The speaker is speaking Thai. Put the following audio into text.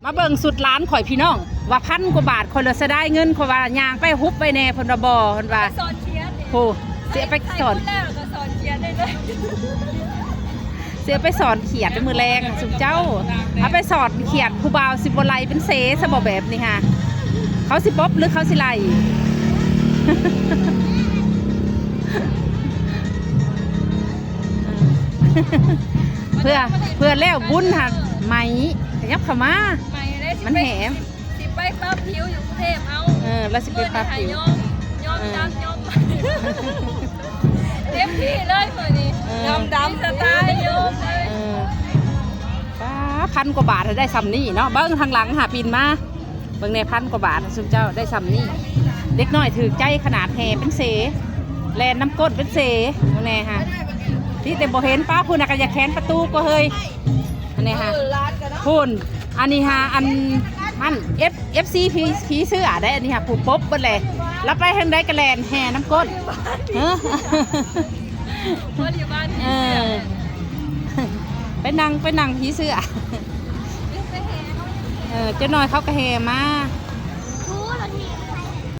มาเบิ่งสุดร้านข่อยพี่น้องว่า1,000 กว่าบาทข่อยเลยจะได้เงินข่อยว่ายางไปฮุบไปแน่เพิ่นว่าบ่เพิ่นว่าสอนเขียนโหเสียไปสอนแล้วก็สอนเขียนได้เลยเสียไปสอนเขียดในมือแรงสุเจ้าเอาไปสอนเขียดผู้บ่าวสิบ่ไล่เป็นเสซะบ่แบบนี้ฮะเขาสิบ๊อบหรือเขาสิไล่เพื่อแล้วบุญหักไหมขยับเข้ามามันแหมสิไปปั๊บผิวอยู่กรุงเทพเอาแล้วสิไปปั๊บผิวย้อมดำย้อมเต็มที่เลยมื้อนี้ย้อมดำสไตล์ย้อมเลยป้า1,000 กว่าบาทได้ซ้ำนี่เนาะเบิ้งทางหลังหาปีนมาเบิ้งใน1,000 กว่าบาทสุเจ้าได้ซ้ำนี่เด็กน้อยถือใจขนาดแห่เป็นเสแลนน้ำก้นเป็นเสแน่ฮะที่แต่บ่เห็นป้าพูดนะก็อย่าแค้นประตูก็เฮ้ยอันนี้ฮะพูนอันนี้ฮะอันมันFC ผีเสื้อได้อันนี้ฮะผูกป๊บเบิดเลยแล้วไปทางใดกระแลนแห่น้ำก้นไปนั่งผีเสื้อเจ้าน้อยเขาก็แห่มา